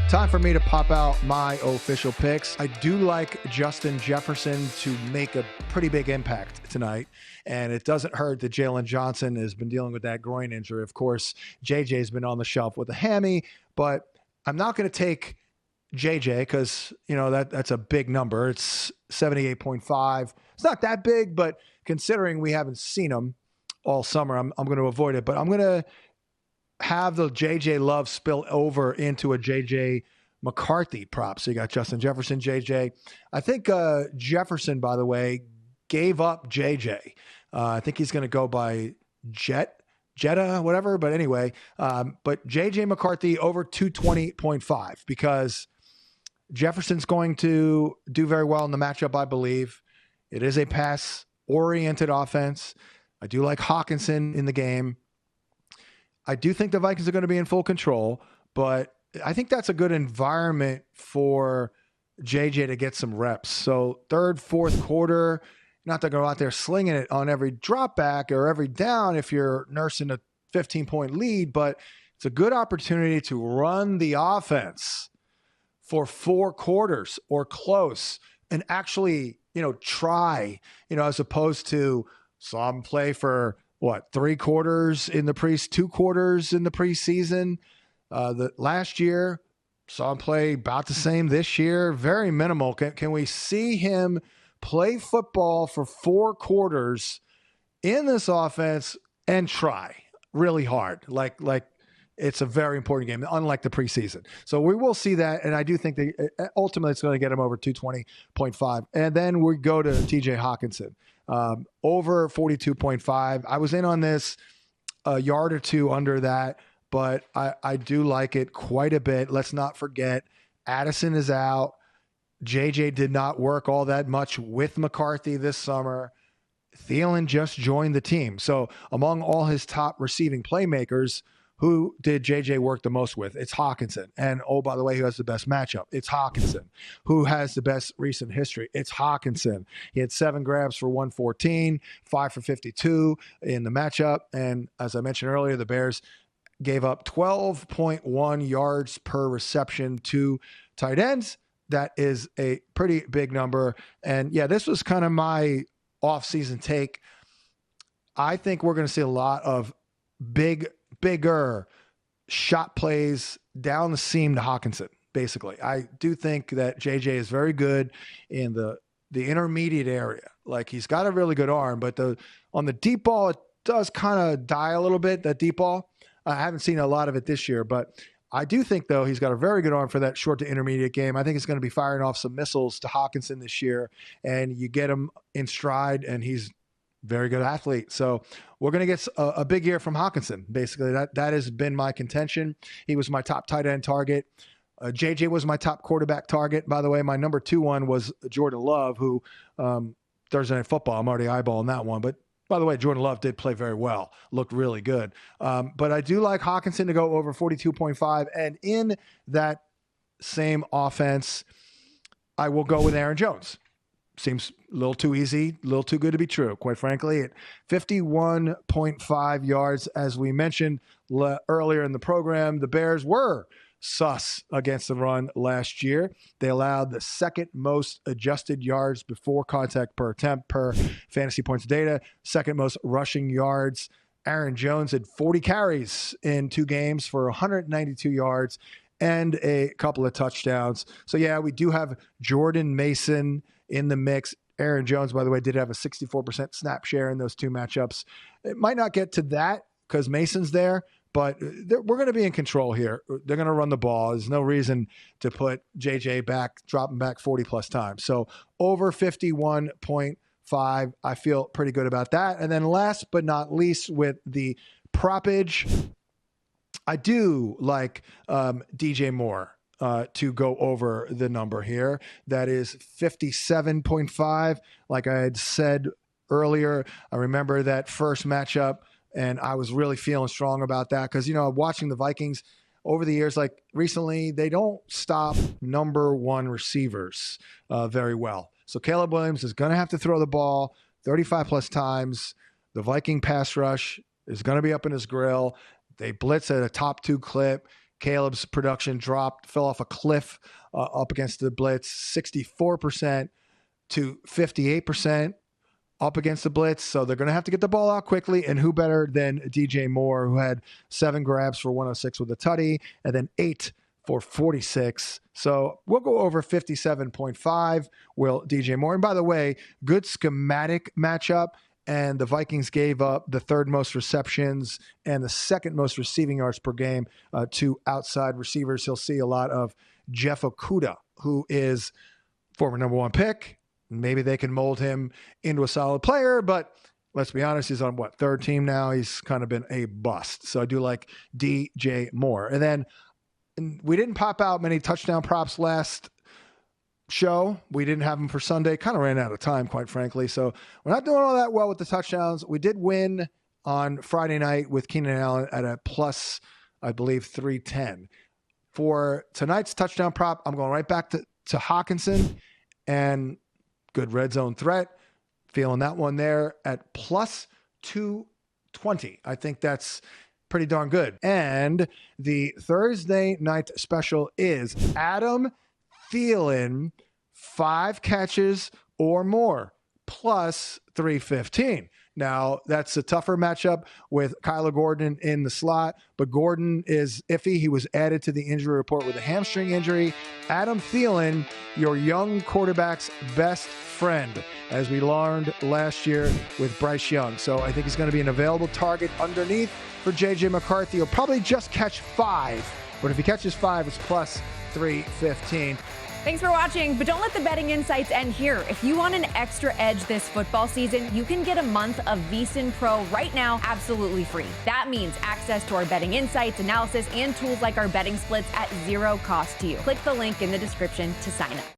Time for me to pop out my official picks. I do like Justin Jefferson to make a pretty big impact tonight, and it doesn't hurt that Jalen Johnson has been dealing with that groin injury. Of course, JJ's been on the shelf with a hammy, but I'm not going to take JJ because, that's a big number. It's 78.5. It's not that big, but considering we haven't seen him all summer, I'm going to avoid it. But I'm going to have the JJ love spill over into a JJ McCarthy prop. So you got Justin Jefferson, JJ. I think Jefferson, by the way, gave up JJ. I think he's going to go by Jetta, whatever. But anyway, but JJ McCarthy over 220.5 because Jefferson's going to do very well in the matchup, I believe. It is a pass-oriented offense. I do like Hockenson in the game. I do think the Vikings are going to be in full control, but I think that's a good environment for JJ to get some reps. So third, fourth quarter, not to go out there slinging it on every drop back or every down if you're nursing a 15-point lead, but it's a good opportunity to run the offense for 4 quarters or close and actually, try, as opposed to some play for 3 quarters in the 2 quarters in the preseason. The last year, saw him play about the same this year. Very minimal. Can we see him play football for 4 quarters in this offense and try really hard? Like it's a very important game, unlike the preseason. So we will see that, and I do think that ultimately it's going to get him over 220.5. And then we go to TJ Hockenson. Over 42.5. I was in on this a yard or two under that, but I do like it quite a bit. Let's not forget Addison is out. JJ did not work all that much with McCarthy this summer. Thielen just joined the team. So among all his top receiving playmakers, who did JJ work the most with? It's Hockenson. And, oh, by the way, who has the best matchup? It's Hockenson. Who has the best recent history? It's Hockenson. He had 7 grabs for 114, 5 for 52 in the matchup. And as I mentioned earlier, the Bears gave up 12.1 yards per reception to tight ends. That is a pretty big number. And, yeah, this was kind of my offseason take. I think we're going to see a lot of bigger shot plays down the seam to Hockenson, basically. I do think that JJ is very good in the intermediate area. Like, he's got a really good arm, but on the deep ball, it does kind of die a little bit, that deep ball. I haven't seen a lot of it this year, but I do think, though, he's got a very good arm for that short to intermediate game. I think he's going to be firing off some missiles to Hockenson this year, and you get him in stride, and he's very good athlete. So we're going to get a big year from Hockenson. Basically, that has been my contention. He was my top tight end target. JJ was my top quarterback target. By the way, my number 2 one was Jordan Love, who Thursday Night Football, I'm already eyeballing that one. But by the way, Jordan Love did play very well, looked really good. But I do like Hockenson to go over 42.5. And in that same offense, I will go with Aaron Jones. Seems a little too easy, a little too good to be true, quite frankly. At 51.5 yards, as we mentioned earlier in the program, the Bears were sus against the run last year. They allowed the second most adjusted yards before contact per attempt per fantasy points data, second most rushing yards. Aaron Jones had 40 carries in 2 games for 192 yards and a couple of touchdowns. So, yeah, we do have Jordan Mason in the mix. Aaron Jones, by the way, did have a 64% snap share in those 2 matchups. It might not get to that because Mason's there, but we're going to be in control here. They're going to run the ball. There's no reason to put JJ back, drop him back 40-plus times. So over 51.5, I feel pretty good about that. And then last but not least, with the propage, I do like DJ Moore to go over the number here. That is 57.5. Like I had said earlier, I remember that first matchup, and I was really feeling strong about that because, watching the Vikings over the years, like recently, they don't stop number 1 receivers very well. So Caleb Williams is going to have to throw the ball 35-plus times. The Viking pass rush is going to be up in his grill. They blitz at a top 2 clip. Caleb's production dropped, fell off a cliff up against the blitz, 64% to 58% up against the blitz. So they're going to have to get the ball out quickly. And who better than DJ Moore, who had 7 grabs for 106 with a tutty and then 8 for 46. So we'll go over 57.5, will DJ Moore. And by the way, good schematic matchup. And the Vikings gave up the 3rd most receptions and the 2nd most receiving yards per game to outside receivers. He'll see a lot of Jeff Okudah, who is former number 1 pick. Maybe they can mold him into a solid player, but let's be honest, he's on 3rd team now. He's kind of been a bust. So I do like DJ Moore. And then we didn't pop out many touchdown props last show. We didn't have them for Sunday. Kind of ran out of time, quite frankly. So we're not doing all that well with the touchdowns. We did win on Friday night with Keenan Allen at a plus, I believe, 310. For tonight's touchdown prop, I'm going right back to Hockenson and good red zone threat. Feeling that one there at plus 220. I think that's pretty darn good. And the Thursday night special is Adam Thielen, 5 catches or more, plus 315. Now, that's a tougher matchup with Kyler Gordon in the slot, but Gordon is iffy. He was added to the injury report with a hamstring injury. Adam Thielen, your young quarterback's best friend, as we learned last year with Bryce Young. So I think he's going to be an available target underneath for JJ McCarthy. He'll probably just catch 5, but if he catches 5, it's plus 315. Thanks for watching, but don't let the betting insights end here. If you want an extra edge this football season, you can get a month of VSiN Pro right now absolutely free. That means access to our betting insights, analysis, and tools like our betting splits at 0 cost to you. Click the link in the description to sign up.